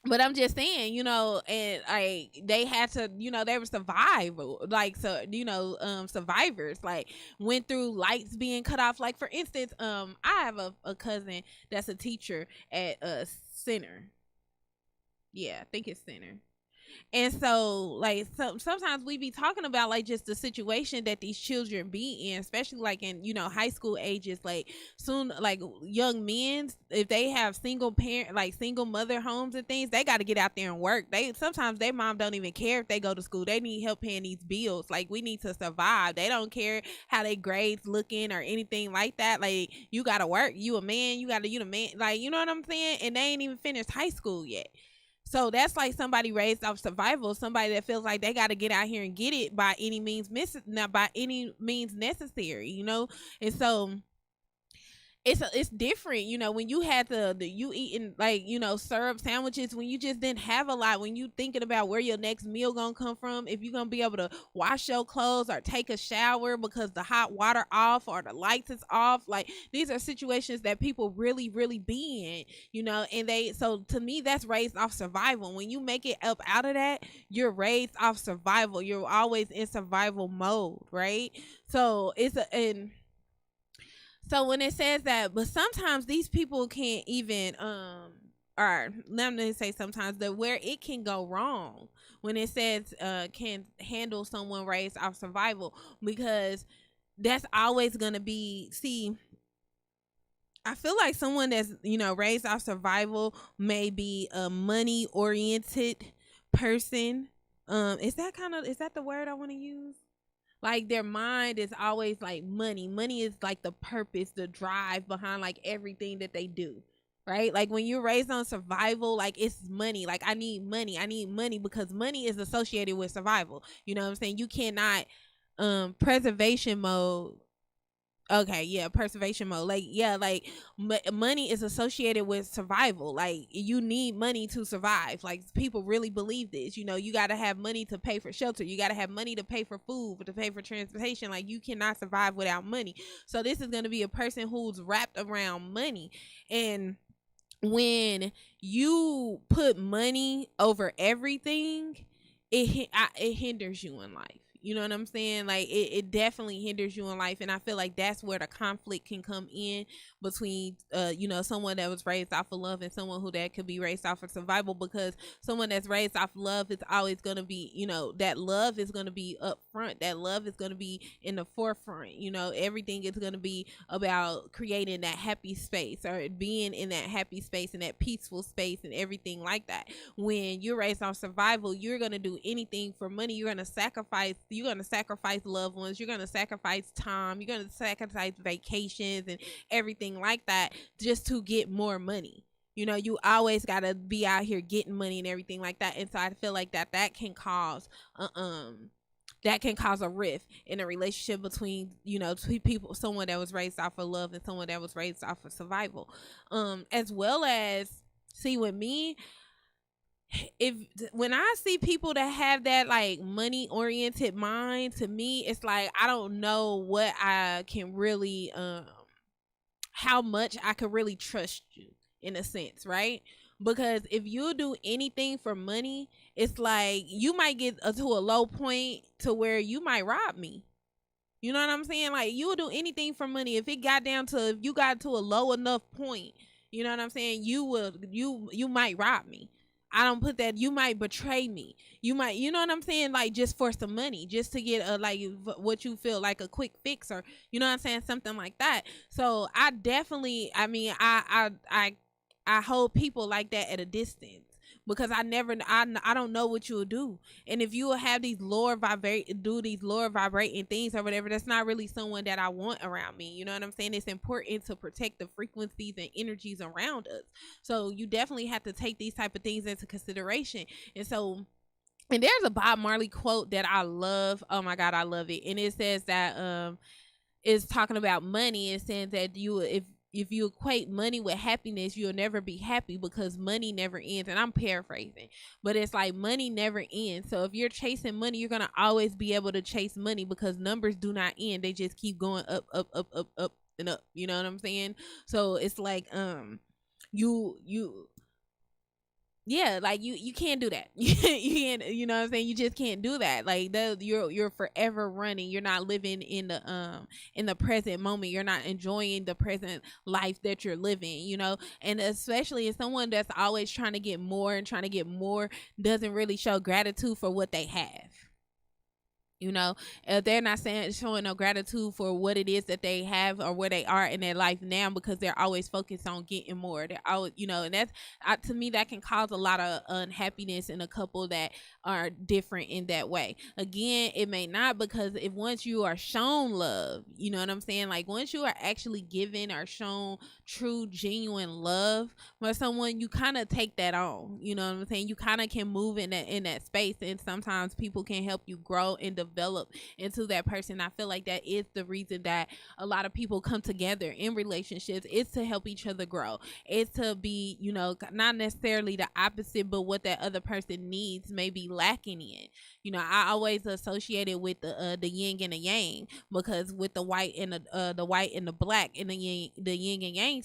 But I'm just saying, you know, and like they had to, you know, they were survival, like, so, you know, survivors, like went through lights being cut off. Like, for instance, I have a cousin that's a teacher at a center. Yeah, I think it's center. And so, like, sometimes we be talking about, like, just the situation that these children be in, especially, like, in, you know, high school ages, like, soon, like, young men, if they have single parent, like, single mother homes and things, they got to get out there and work. Sometimes their mom don't even care if they go to school. They need help paying these bills. Like, we need to survive. They don't care how they grades looking or anything like that. Like, you got to work. You a man. You the man. Like, you know what I'm saying? And they ain't even finished high school yet. So that's like somebody raised off survival, somebody that feels like they got to get out here and get it by any means necessary, you know? And so it's different, you know, when you had you eating, like, you know, syrup sandwiches, when you just didn't have a lot, when you thinking about where your next meal gonna come from, if you're gonna be able to wash your clothes or take a shower because the hot water off or the lights is off. Like, these are situations that people really, really be in, you know, and so to me, that's raised off survival. When you make it up out of that, you're raised off survival. You're always in survival mode, right? So so when it says that, but sometimes these people can't even, or let me say sometimes, that where it can go wrong when it says can handle someone raised off survival, because that's always going to be, see, I feel like someone that's, you know, raised off survival may be a money oriented person. Is that the word I want to use? Like, their mind is always like money. Money is like the purpose, the drive behind like everything that they do, right? Like when you're raised on survival, like it's money. Like I need money because money is associated with survival. You know what I'm saying? You cannot preservation mode. Okay, yeah, preservation mode. Like, yeah, like money is associated with survival. Like, you need money to survive. Like, people really believe this. You know, you got to have money to pay for shelter. You got to have money to pay for food, to pay for transportation. Like, you cannot survive without money. So this is going to be a person who's wrapped around money. And when you put money over everything, it hinders you in life. You know what I'm saying? Like it definitely hinders you in life. And I feel like that's where the conflict can come in between, you know, someone that was raised off of love and someone who that could be raised off of survival, because someone that's raised off love is always going to be, you know, that love is going to be up front. That love is going to be in the forefront. You know, everything is going to be about creating that happy space or being in that happy space and that peaceful space and everything like that. When you're raised on survival, you're going to do anything for money. You're going to sacrifice loved ones. You're going to sacrifice time. You're going to sacrifice vacations and everything like that just to get more money. You know, you always got to be out here getting money and everything like that. And so I feel like that can cause a rift in a relationship between, you know, two people, someone that was raised off of love and someone that was raised off of survival. As well as, see, with me, when I see people that have that like money oriented mind, to me it's like I don't know what I can really how much I could really trust you in a sense, right? Because if you do anything for money, it's like you might get to a low point to where you might rob me. You know what I'm saying? Like, you will do anything for money. If you got to a low enough point, you know what I'm saying, you might rob me. I don't put that. You might betray me. You might, you know what I'm saying? Like, just for some money, just to get like what you feel like a quick fix, or, you know what I'm saying? Something like that. So I definitely, I mean, I hold people like that at a distance, because I don't know what you'll do. And if you will have these lower vibrating things or whatever, that's not really someone that I want around me. You know what I'm saying? It's important to protect the frequencies and energies around us. So you definitely have to take these type of things into consideration. And there's a Bob Marley quote that I love. Oh my God, I love it. And it says that it's talking about money. It says that if you equate money with happiness, you'll never be happy, because money never ends. And I'm paraphrasing, but it's like money never ends. So if you're chasing money, you're going to always be able to chase money, because numbers do not end. They just keep going up, up, up, up, up, and up. You know what I'm saying? So it's like, yeah, like you can't do that. You can't, you know what I'm saying? You just can't do that. Like you're forever running. You're not living in the present moment. You're not enjoying the present life that you're living, you know? And especially as someone that's always trying to get more doesn't really show gratitude for what they have. You know, they're not showing no gratitude for what it is that they have or where they are in their life now, because they're always focused on getting more. They're always, you know, and that's to me, that can cause a lot of unhappiness in a couple that are different in that way. Again, it may not, because if once you are shown love, you know what I'm saying? Like, once you are actually given or shown true, genuine love by someone, you kind of take that on. You know what I'm saying? You kind of can move in that space, and sometimes people can help you grow and develop into that person. I feel like that is the reason that a lot of people come together in relationships. It's to help each other grow. It's to be, you know, not necessarily the opposite, but what that other person needs may be lacking in. You know, I always associate it with the yin and the yang, because with the white and the white and the black and the yin and yang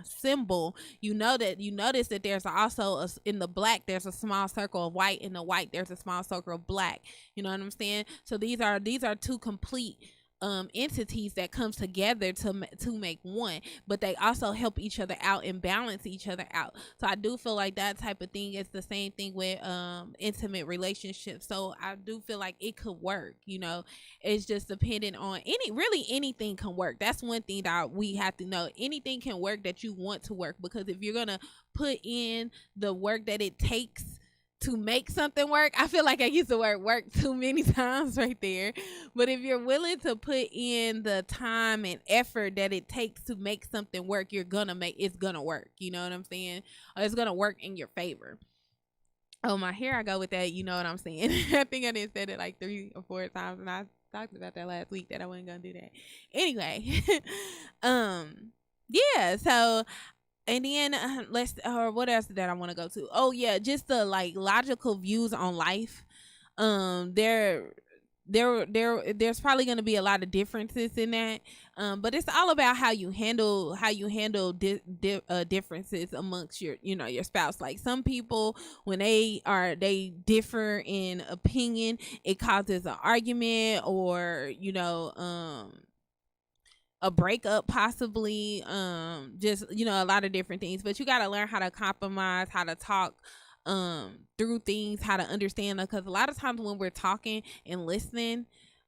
symbol, you notice that there's also in the black there's a small circle of white, in the white there's a small circle of black. You know what I'm saying? So these are two complete entities that comes together to make one, but they also help each other out and balance each other out. So I do feel like that type of thing is the same thing with intimate relationships. So I do feel like it could work. You know, it's just dependent on anything can work. That's one thing that we have to know. Anything can work that you want to work, because if you're gonna put in the work that it takes to make something work. I feel like I used the word work too many times right there. But if you're willing to put in the time and effort that it takes to make something work, it's gonna work. You know what I'm saying? Or it's gonna work in your favor. Oh, my, here I go with that. You know what I'm saying? I think I didn't say it like 3 or 4 times, and I talked about that last week that I wasn't gonna do that. Anyway, yeah. So, and then what else that I want to go to? Oh yeah, just the like logical views on life. There's probably going to be a lot of differences in that, but it's all about how you handle differences amongst your spouse. Like some people, when they differ in opinion, it causes an argument or a breakup possibly, just a lot of different things. But you got to learn how to compromise, how to talk through things, how to understand, because a lot of times when we're talking and listening,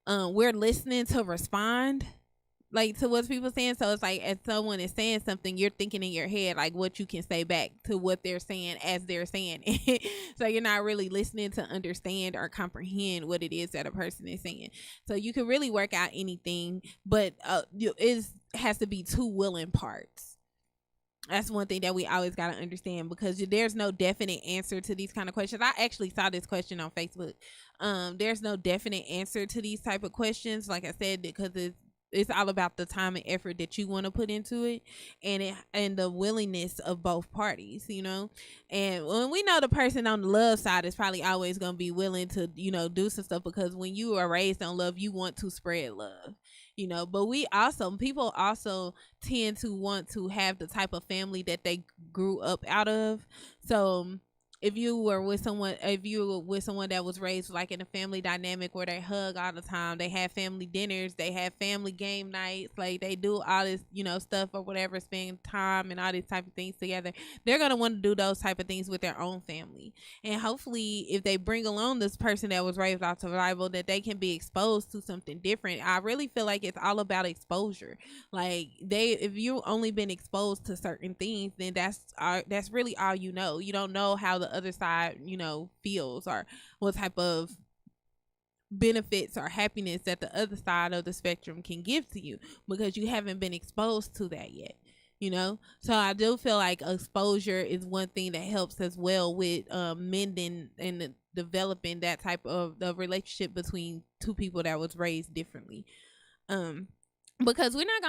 we're listening to respond like to what people saying. So it's like as someone is saying something, you're thinking in your head like what you can say back to what they're saying as they're saying it. So you're not really listening to understand or comprehend what it is that a person is saying. So you can really work out anything, but it has to be 2 willing parts. That's one thing that we always got to understand, because there's no definite answer to these kind of questions. I actually saw this question on Facebook. There's no definite answer to these type of questions, like I said, because it's all about the time and effort that you want to put into it, and the willingness of both parties, and when we know the person on the love side is probably always going to be willing to, do some stuff, because when you are raised on love, you want to spread love. But people also tend to want to have the type of family that they grew up out of. So if you were with someone that was raised like in a family dynamic where they hug all the time, they have family dinners, they have family game nights, like they do all this, stuff or whatever, spend time and all these type of things together, they're going to want to do those type of things with their own family. And hopefully if they bring along this person that was raised off survival, that they can be exposed to something different. I really feel like it's all about exposure. Like if you've only been exposed to certain things, then that's really all you know. You don't know how the other side feels, or what type of benefits or happiness that the other side of the spectrum can give to you, because you haven't been exposed to that yet. So I do feel like exposure is one thing that helps as well with mending and developing that type of the relationship between 2 people that was raised differently. Because we're not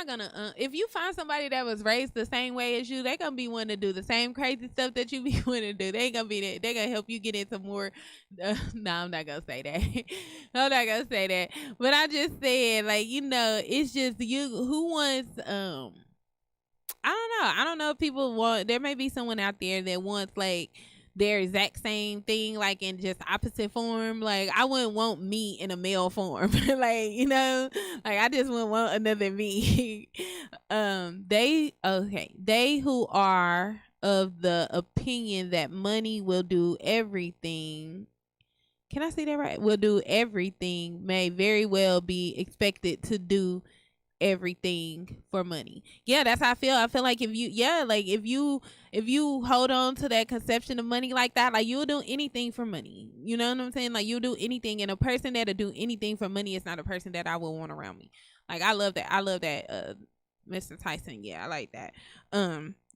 gonna if you find somebody that was raised the same way as you, they're gonna be wanting to do the same crazy stuff that you be wanting to do. They're gonna help you get into more no, I'm not gonna say that. I'm not gonna say that, but I just said, like, it's just you who wants I don't know if people want, there may be someone out there that wants like their exact same thing, like in just opposite form. Like I wouldn't want me in a male form. Like, like I just wouldn't want another me. They who are of the opinion that money will do everything. Can I say that right? Will do everything may very well be expected to do everything for money. Yeah, that's how I feel. I feel like if you hold on to that conception of money like that, like you'll do anything for money. You know what I'm saying? Like you'll do anything, and a person that'll do anything for money is not a person that I would want around me. Like I love that. Mr. Tyson. Yeah, I like that.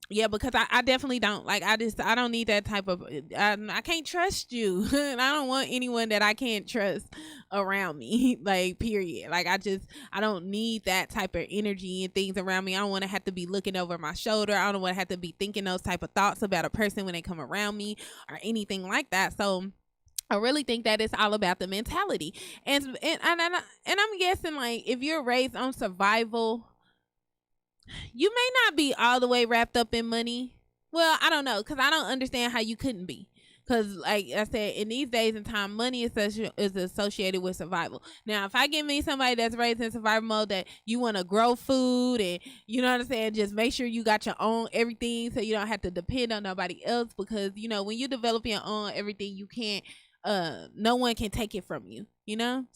Yeah, because I definitely don't like, I don't need that type of, I can't trust you. And I don't want anyone that I can't trust around me, like, period. Like, I don't need that type of energy and things around me. I don't want to have to be looking over my shoulder. I don't want to have to be thinking those type of thoughts about a person when they come around me or anything like that. So I really think that it's all about the mentality. And I'm guessing, like, if you're raised on survival, you may not be all the way wrapped up in money. Well, I don't know, because I don't understand how you couldn't be. Because, like I said, in these days and time, money is associated with survival. Now, if I get me somebody that's raised in survival mode, that you want to grow food and, you know what I'm saying, just make sure you got your own everything so you don't have to depend on nobody else. Because, when you develop your own everything, you can't, no one can take it from you,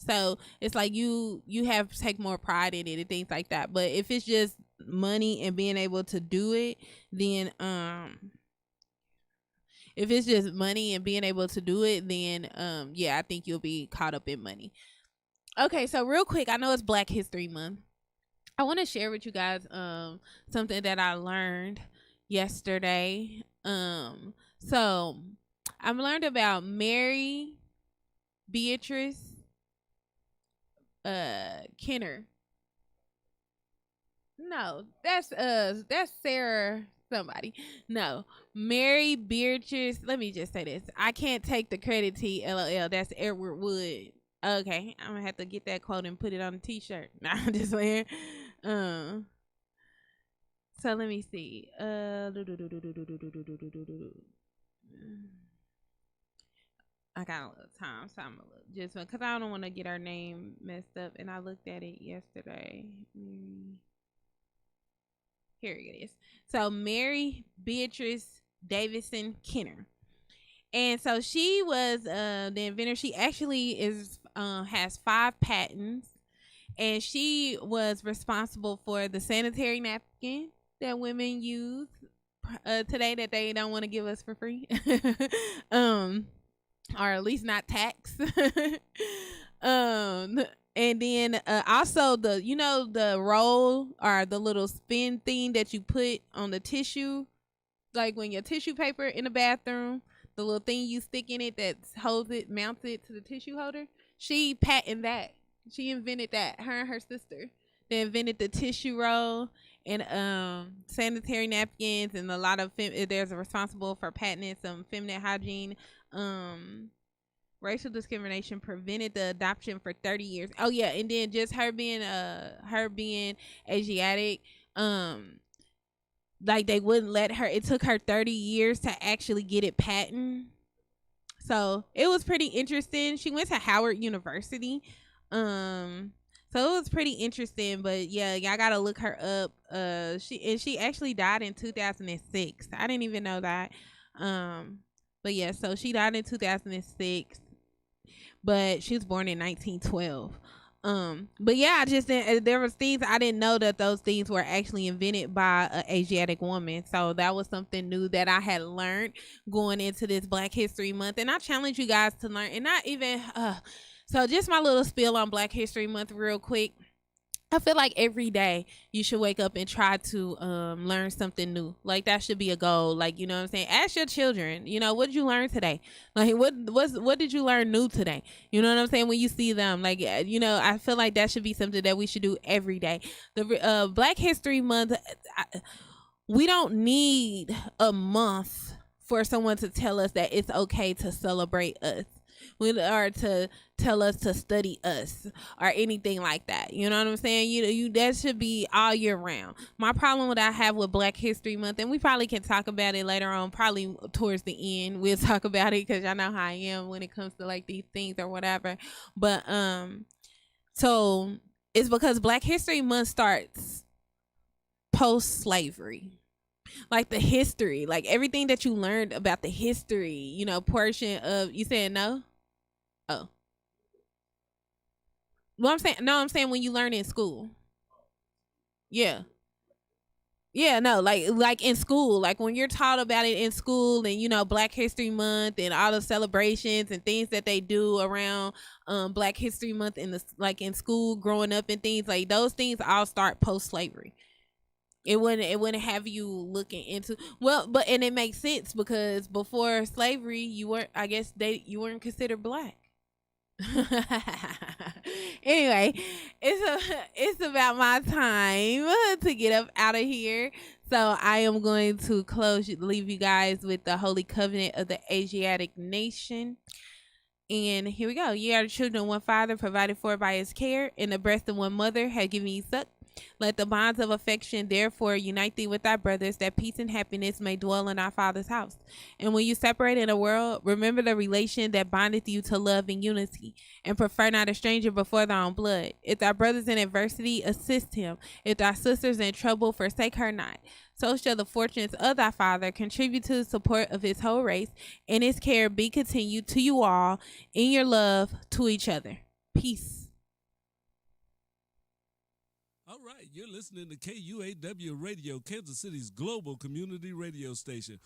So it's like you have to take more pride in it and things like that. But if it's just money and being able to do it, then If it's just money and being able to do it, then yeah, I think you'll be caught up in money. Okay, so real quick, I know it's Black History Month. I want to share with you guys something that I learned yesterday. So I've learned about Mary Beatrice Kenner. No, that's Sarah somebody. No, Mary Beatrice. Let me just say this. I can't take the credit T LOL. That's Edward Wood. Okay, I'm gonna have to get that quote and put it on a t-shirt. Nah, I'm just saying. So let me see. I got a little time, so I'm gonna look just because I don't want to get her name messed up. And I looked at it yesterday. Here it is. So Mary Beatrice Davidson Kenner. And so she was the inventor. She actually has 5 patents, and she was responsible for the sanitary napkin that women use today that they don't want to give us for free, or at least not tax. And then also the roll or the little spin thing that you put on the tissue, like when your tissue paper in the bathroom. The little thing you stick in it that holds it, mounts it to the tissue holder. She patented that. She invented that. Her and her sister. They invented the tissue roll and sanitary napkins, and a lot of there's a responsible for patenting some feminine hygiene. Racial discrimination prevented the adoption for 30 years. Oh yeah, and then just her being Asiatic. Like they wouldn't let her. It took her 30 years to actually get it patented. So it was pretty interesting. She went to Howard University. So it was pretty interesting. But yeah, y'all gotta look her up. She actually died in 2006. I didn't even know that. But yeah, so she died in 2006. But she was born in 1912. But yeah, I just didn't, there was things I didn't know that those things were actually invented by an Asiatic woman. So that was something new that I had learned going into this Black History Month. And I challenge you guys to learn, and not even so just my little spiel on Black History Month real quick. I feel like every day you should wake up and try to learn something new. Like that should be a goal. Like, you know what I'm saying? Ask your children, what did you learn today? Like what did you learn new today? You know what I'm saying? When you see them, like, I feel like that should be something that we should do every day. The Black History Month, we don't need a month for someone to tell us that it's okay to celebrate us. Or to tell us to study us or anything like that. You know what I'm saying? You that should be all year round. My problem that I have with Black History Month, and we probably can talk about it later on, probably towards the end, we'll talk about it because y'all know how I am when it comes to like these things or whatever. But so it's because Black History Month starts post-slavery. Like the history, like everything that you learned about the history, portion of, you saying no? Oh. Well, I'm saying when you learn in school. Yeah. Yeah, no, like in school, like when you're taught about it in school and, Black History Month and all the celebrations and things that they do around Black History Month in school growing up and things like those things all start post-slavery. It wouldn't have you looking into and it makes sense because before slavery you weren't considered Black. Anyway, it's about my time to get up out of here. So I am going to leave you guys with the Holy Covenant of the Asiatic Nation. And here we go. Ye are the children of one father, provided for by his care, and the breast of one mother had given you suck. Let the bonds of affection therefore unite thee with thy brothers, that peace and happiness may dwell in our Father's house. And when you separate in the world, remember the relation that bondeth you to love and unity, and prefer not a stranger before thy own blood. If thy brothers in adversity, assist him. If thy sisters in trouble, forsake her not. So shall the fortunes of thy Father contribute to the support of his whole race, and his care be continued to you all in your love to each other. Peace. All right, you're listening to KUAW Radio, Kansas City's global community radio station.